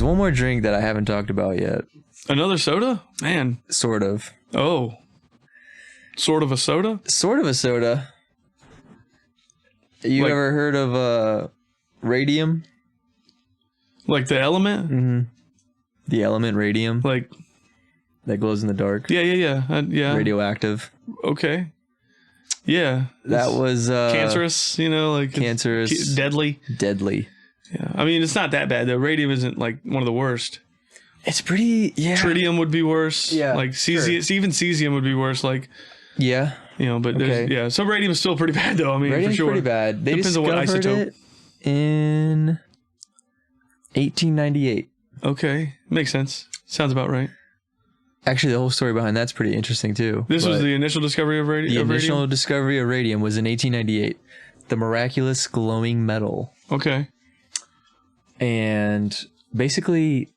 one more drink that I haven't talked about yet. Another soda? Man. Sort of. Oh. Sort of a soda? Sort of a soda. You ever heard of radium? Like the element? Mm-hmm. The element radium. Like that glows in the dark. Yeah. Yeah. Radioactive. Okay. Yeah. That was cancerous, like cancerous. Deadly. Yeah. I mean, it's not that bad though. Radium isn't like one of the worst. It's pretty, yeah. Tritium would be worse. Yeah. Like cesium, even cesium would be worse. Like, yeah. But there's, yeah. So radium is still pretty bad though. I mean, radium's for sure. pretty bad. They depends on what isotope. It in 1898. Okay. Makes sense. Sounds about right. Actually, the whole story behind that's pretty interesting too. This was the initial discovery of radium? The initial discovery of radium was in 1898. The miraculous glowing metal. Okay. And basically,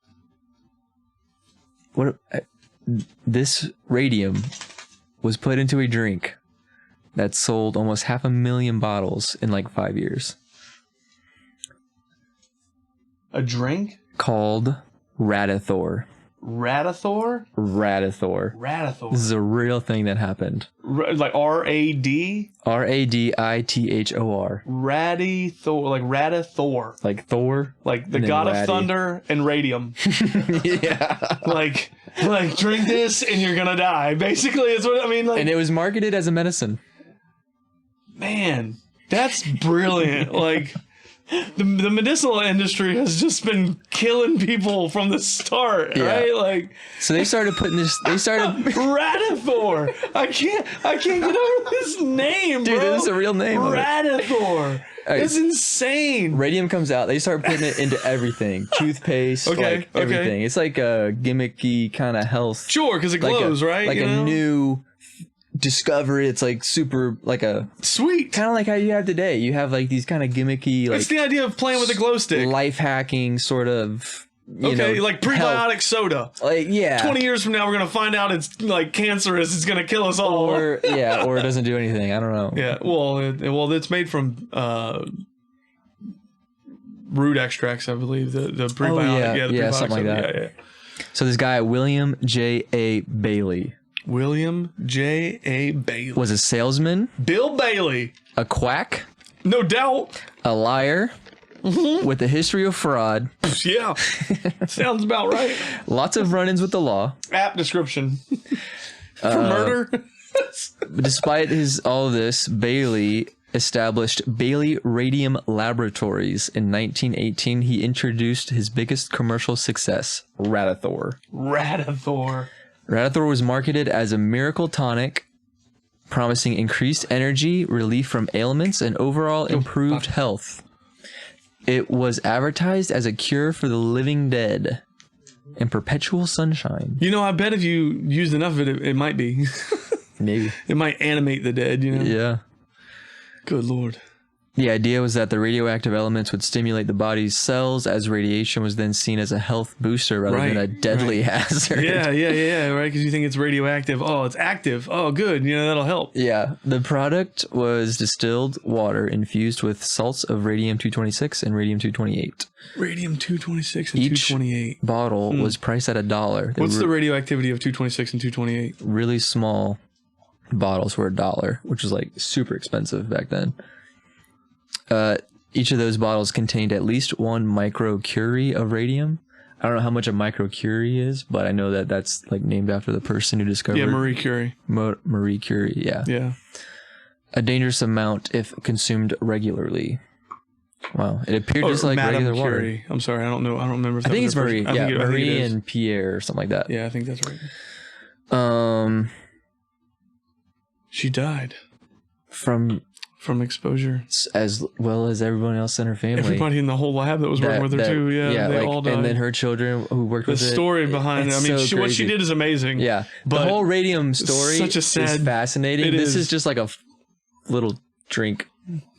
this radium was put into a drink that sold almost 500,000 bottles in like 5 years. A drink? Called Radithor. Radithor? Radithor. This is a real thing that happened. Like R-A-D? R-A-D-I-T-H-O-R. Radithor. Like Radithor. Like Thor? Like the god of thunder and radium. Yeah. Like drink this and you're gonna die. Basically, it's what I mean. Like, and it was marketed as a medicine. Man, that's brilliant. Like the medicinal industry has just been killing people from the start, right? Like, so they started putting this. They started Radithor. I can't get over this name, dude. Bro. This is a real name. Radithor. It's insane. Radium comes out. They start putting it into everything. Toothpaste, everything. It's like a gimmicky kind of health. Sure, because it glows, right? Like a new discovery. It's like super, like a sweet, kind of like how you have today. You have like these kind of gimmicky, like, it's the idea of playing with a glow stick, life hacking sort of. You know, like prebiotic health. Soda. Like 20 years from now, we're gonna find out it's like cancerous. It's gonna kill us all. Or or it doesn't do anything. I don't know. Yeah. Well, it's made from root extracts, I believe. The prebiotic. The something like that. Yeah. So this guy William J.A. Bailey. William J.A. Bailey was a salesman. Bill Bailey. A quack. No doubt. A liar. With a history of fraud. Yeah. Sounds about right. Lots of run-ins with the law. Apt description. For murder. Despite all of this, Bailey established Bailey Radium Laboratories. In 1918, he introduced his biggest commercial success, Radithor. Radithor was marketed as a miracle tonic, promising increased energy, relief from ailments, and overall improved health. It was advertised as a cure for the living dead and perpetual sunshine. I bet if you used enough of it, it might be. Maybe. It might animate the dead, Yeah. Good Lord. The idea was that the radioactive elements would stimulate the body's cells, as radiation was then seen as a health booster rather than a deadly hazard. Yeah, right? Because you think it's radioactive. Oh, it's active. Oh, good. That'll help. Yeah. The product was distilled water infused with salts of radium-226 and radium-228. Radium-226 and Each 228. bottle was priced at $1. What's the radioactivity of 226 and 228? Really small bottles were $1, which was like super expensive back then. Each of those bottles contained at least 1 microcurie of radium. I don't know how much a microcurie is, but I know that that's like named after the person who discovered. Yeah, Marie Curie. Marie Curie, yeah. Yeah. A dangerous amount if consumed regularly. Wow, it appeared just like Madame regular Curie. water. I'm sorry, I don't know. I don't remember. If I think it's Marie. I think Marie and Pierre or something like that. Yeah, I think that's right. She died from exposure, as well as everyone else in her family. Everybody in the whole lab that was working with her too. Yeah, they all died. And then her children who worked with it. The story behind it. I mean, what she did is amazing. Yeah, the whole radium story is fascinating. This is just like a little drink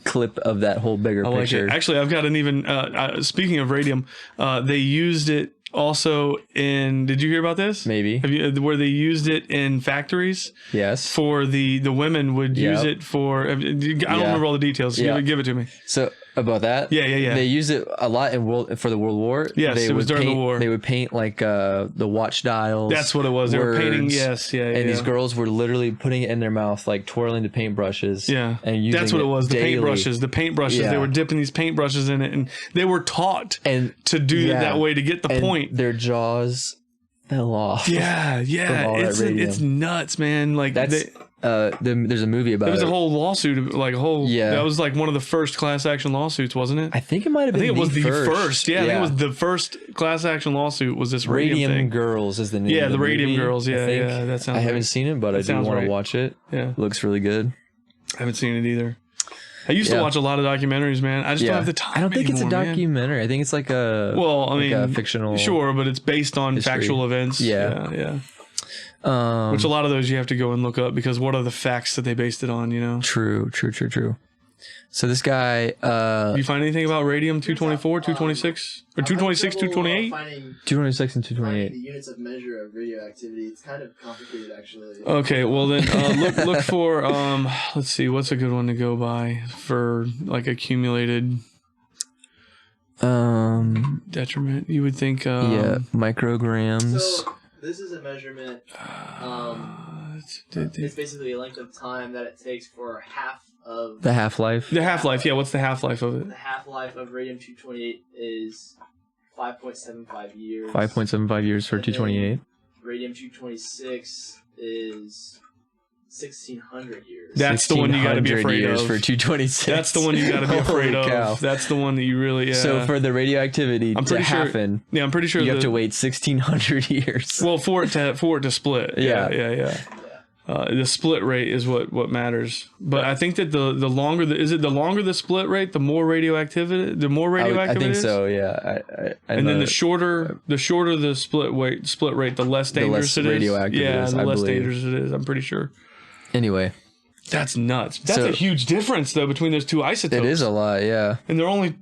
clip of that whole bigger picture. Like it. Actually, I've got an even. Speaking of radium, they used it also in. Did you hear about this? Maybe. Have you, where they used it in factories? Yes. For the women would use it for. I don't remember all the details. Give it to me. So About that? Yeah. They used it a lot for the World War. Yes, they it was during the war. They would paint like the watch dials. That's what it was. They were painting. words, Yes, yeah. And these girls were literally putting it in their mouth, like twirling the paintbrushes. Yeah, and using that's what it was. The daily. paintbrushes. The paintbrushes. Yeah. They were dipping these paintbrushes in it, and they were taught to do it that way to get the point. Their jaws fell off. Yeah. It's nuts, man. Like that's. There's a movie about it. There was a whole lawsuit, like a whole. Yeah. That was like one of the first class action lawsuits, wasn't it? I think it might have been. I think it was the first. Yeah, I think it was the first class action lawsuit. Was this Radium Girls is the name? Yeah, of the Radium movie, Girls. Yeah. That sounds. I haven't seen it, but I do want to watch it. Yeah, looks really good. I haven't seen it either. I used to watch a lot of documentaries, man. I just don't have the time. I don't think anymore, it's a documentary. I think it's like a a fictional. Sure, but it's based on history. factual events. Yeah. Which a lot of those you have to go and look up because what are the facts that they based it on? You know. True. So this guy. Do you find anything about radium 224, 226, or 226, 228? 226 and 228. The units of measure of radioactivity. It's kind of complicated, actually. Okay, well then look for let's see, what's a good one to go by for like accumulated detriment? You would think micrograms. So this is a measurement. It's basically a length of time that it takes for half of the half-life. The half-life, yeah. What's the half-life of it? The half-life of radium 228 is 5.75 years. 5.75 years for 228. Radium 226 is 1,600 years. That's the one you got to be afraid of. For 226. That's the one you got to be afraid of. Cow. That's the one that you really. So for the radioactivity to happen, I'm pretty sure you have to wait 1,600 years. Well, for it to split. Yeah. The split rate is what matters. But I think that the longer the longer the split rate, the more radioactivity, I think so. Yeah. And then the shorter the split rate, the less dangerous it is. Radioactive yeah, it is, the less dangerous it is. I'm pretty sure. Anyway, that's nuts. That's a huge difference though between those two isotopes. It is a lot, yeah. And they're only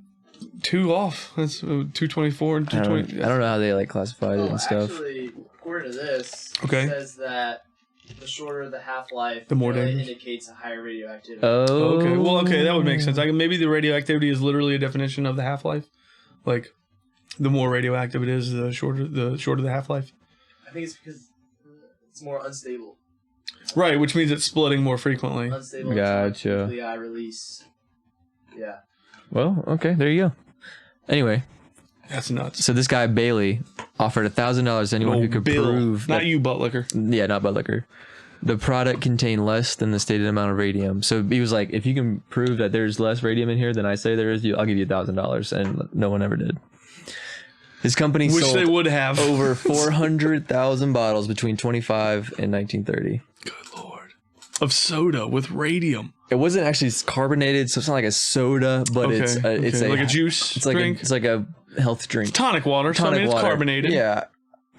2 off. That's 224 and 220. I don't know how they classified it and stuff. Actually, according to this, it says that the shorter the half-life, the more really indicates a higher radioactivity. Oh. Okay. Well, that would make sense. Maybe the radioactivity is literally a definition of the half-life. Like, the more radioactive it is, the shorter the half-life. I think it's because it's more unstable. Right, which means it's splitting more frequently. Unstable. Gotcha. The eye release. Yeah. Well, okay, there you go. Anyway. That's nuts. So this guy, Bailey, offered $1,000 to anyone who could prove... Not you, Buttlicker. Yeah, not Buttlicker. The product contained less than the stated amount of radium. So he was like, if you can prove that there's less radium in here than I say there is, I'll give you $1,000. And no one ever did. His company sold they would have. over 400,000 bottles between 25 and 1930. Good Lord. Of soda with radium. It wasn't actually carbonated, so it's not like a soda, but it's like a juice drink. It's like a health drink. Tonic water. It's carbonated. Yeah,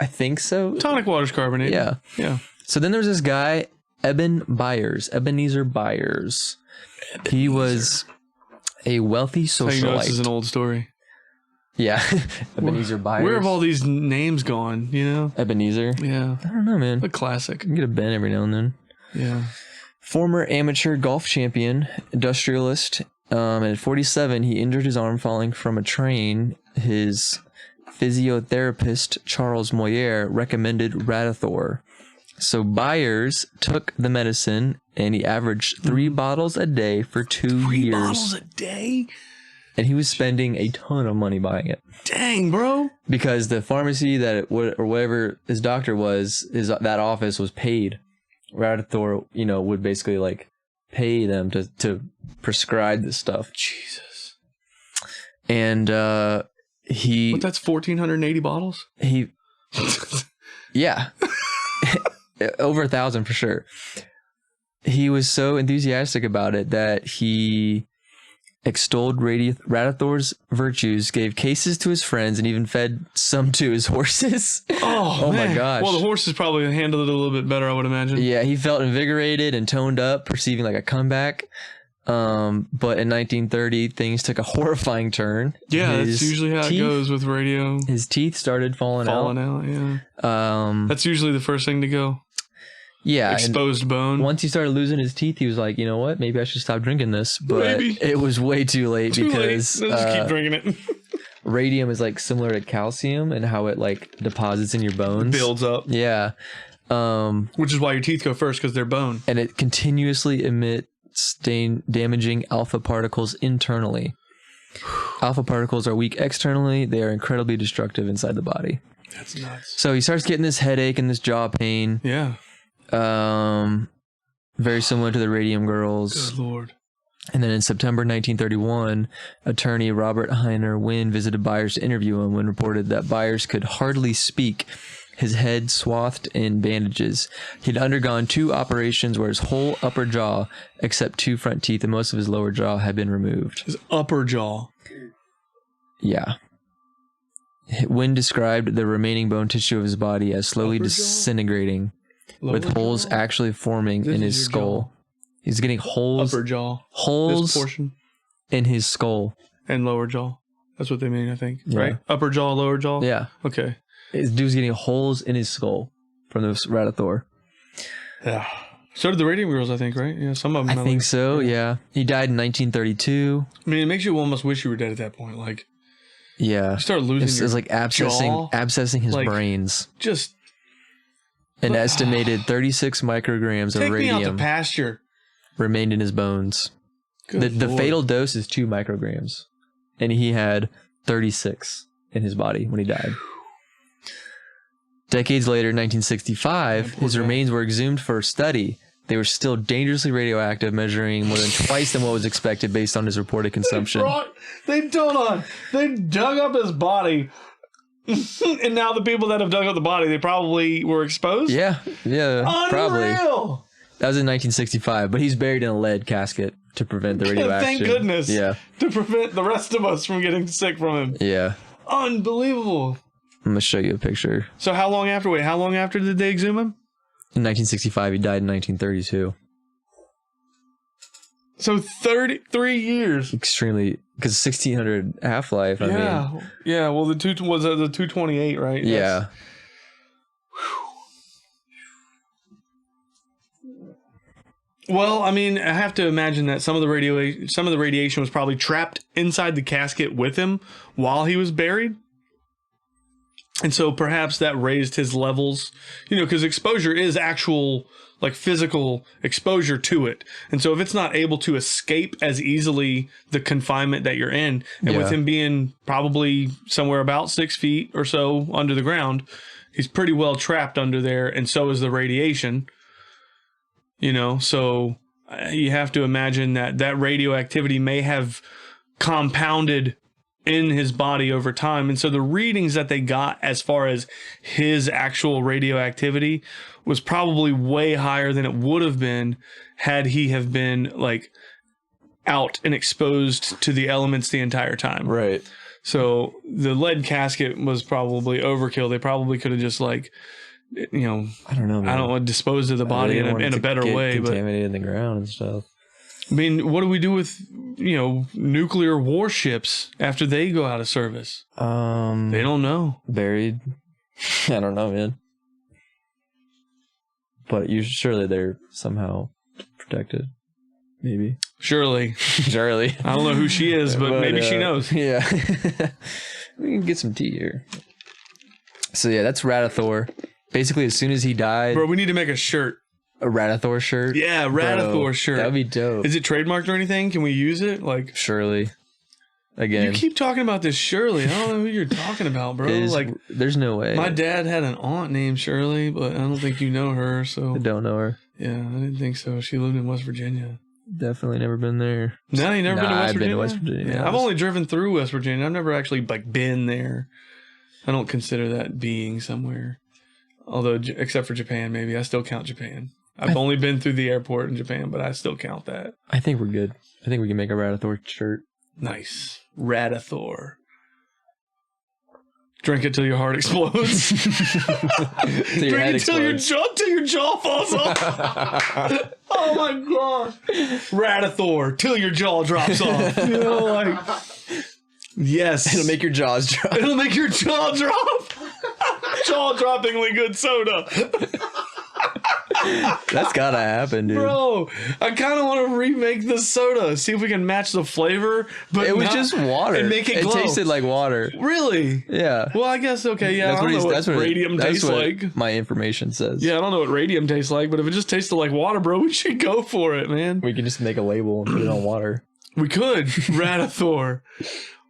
I think so. Tonic water's carbonated. Yeah. So then there's this guy, Ebenezer Byers. He was a wealthy socialite. You know this is an old story. Yeah. Ebenezer Byers. Where have all these names gone, you know? Ebenezer? Yeah. I don't know, man. A classic. You can get a Ben every now and then. Yeah. Former amateur golf champion, industrialist. At 47, he injured his arm falling from a train. His physiotherapist, Charles Moyer, recommended Radithor. So Byers took the medicine and he averaged 3 bottles a day for 2 years. 3 bottles a day? And he was spending a ton of money buying it. Dang, bro. Because the pharmacy or whatever his doctor was, that office was paid. Radithor, would basically like pay them to prescribe this stuff. Jesus. And he... But that's 1,480 bottles? Yeah. Over 1,000 for sure. He was so enthusiastic about it that he extolled Radithor's virtues, gave cases to his friends, and even fed some to his horses. Oh my gosh. Well, the horses probably handled it a little bit better, I would imagine. Yeah, he felt invigorated and toned up, perceiving like a comeback. But in 1930, things took a horrifying turn. Yeah, that's usually how it goes with radio. His teeth started falling out, yeah. That's usually the first thing to go. Yeah. exposed bone. Once he started losing his teeth, he was like, you know what? Maybe I should stop drinking this. But it was way too late because Let's just keep drinking it. Radium is like similar to calcium and how it like deposits in your bones. Builds up. Yeah. Which is why your teeth go first, because they're bone. And it continuously emits damaging alpha particles internally. Alpha particles are weak externally. They are incredibly destructive inside the body. That's nuts. So he starts getting this headache and this jaw pain. Yeah. Very similar to the Radium Girls. Good Lord. And then in September 1931, attorney Robert Heiner Wynn visited Byers to interview him when reported that Byers could hardly speak, his head swathed in bandages. He'd undergone 2 operations where his whole upper jaw, except 2 front teeth and most of his lower jaw, had been removed. His upper jaw. Yeah. Wynn described the remaining bone tissue of his body as slowly disintegrating, with holes actually forming in his skull. Jaw. He's getting holes. Upper jaw. Holes this portion. In his skull. And lower jaw. That's what they mean, I think. Yeah. Right? Upper jaw, lower jaw? Yeah. Okay. This dude's getting holes in his skull from this Radithor. Yeah. So did the Radium Girls, I think, right? Yeah, some of them. I think so, yeah. He died in 1932. I mean, it makes you almost wish you were dead at that point. Like, yeah. You start losing It's like abscessing his brains. Just. An estimated 36 micrograms of radium. Take me out to pasture. Remained in his bones. The fatal dose is 2 micrograms. And he had 36 in his body when he died. Decades later, in 1965, his remains were exhumed for study. They were still dangerously radioactive, measuring more than twice than what was expected based on his reported consumption. They dug up his body. And now the people that have dug up the body, they probably were exposed? Yeah, probably. Unreal! That was in 1965, but he's buried in a lead casket to prevent the radioaction. Thank goodness. Yeah. To prevent the rest of us from getting sick from him. Yeah. Unbelievable. I'm going to show you a picture. So how long after did they exhume him? In 1965, he died in 1932. So 33 years. Extremely, because 1600 half-life, I mean. Yeah, well, the 228, right? Yeah. Well, I mean, I have to imagine that some of the radiation was probably trapped inside the casket with him while he was buried. And so perhaps that raised his levels, because exposure is actual, like, physical exposure to it. And so if it's not able to escape as easily the confinement that you're in, and with him being probably somewhere about 6 feet or so under the ground, he's pretty well trapped under there, and so is the radiation. So you have to imagine that radioactivity may have compounded in his body over time. And so the readings that they got as far as his actual radioactivity was probably way higher than it would have been had he have been like out and exposed to the elements the entire time. Right. So the lead casket was probably overkill. They probably could have just like, I don't know, man. I don't want to dispose of the body in a better way, but contaminated in the ground and stuff. I mean, what do we do with, nuclear warships after they go out of service? They don't know. Buried. I don't know, man. But surely they're somehow protected. Maybe. Surely. I don't know who she is, but maybe she knows. Yeah. We can get some tea here. So yeah, that's Radithor. Basically, as soon as he died... Bro, we need to make a shirt. A Radithor shirt? Yeah, Radithor shirt. That would be dope. Is it trademarked or anything? Can we use it? Like, surely. Again. You keep talking about this Shirley. I don't know who you're talking about, bro. There's no way. My dad had an aunt named Shirley, but I don't think you know her, so... I don't know her. Yeah, I didn't think so. She lived in West Virginia. Definitely never been there. No, you never been to West Virginia? I've been to West Virginia. Yeah, I've only driven through West Virginia. I've never actually been there. I don't consider that being somewhere. Although, except for Japan, maybe. I still count Japan. I've only been through the airport in Japan, but I still count that. I think we're good. I think we can make a Radithor shirt. Nice. Radithor. Drink it till your heart explodes. Drink it till your jaw falls off. Oh my god. Radithor, till your jaw drops off. Yes. It'll make your jaws drop. It'll make your jaw drop. Jaw-droppingly good soda. That's gotta happen, dude. Bro, I kind of want to remake this soda. See if we can match the flavor. But It was just water. And make it glow. It tasted like water. Really? Yeah. Well, I guess, okay, yeah. I don't know what radium tastes like. My information says. Yeah, I don't know what radium tastes like, but if it just tasted like water, bro, we should go for it, man. We can just make a label and put it on water. We could. Radithor.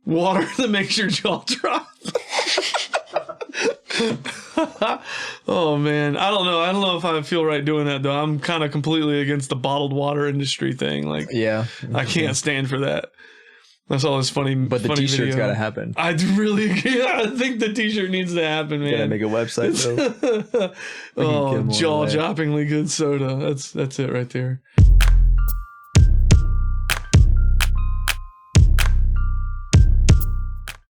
Water that makes your jaw drop. Oh man, I don't know if I feel right doing that though. I'm kind of completely against the bottled water industry thing. Like, yeah, I can't stand for that. That's all this funny. But the funny t-shirt's video. Gotta happen. I really, yeah, I think the t-shirt needs to happen, man. Gotta make a website though. Oh, jaw-droppingly good soda. That's it right there.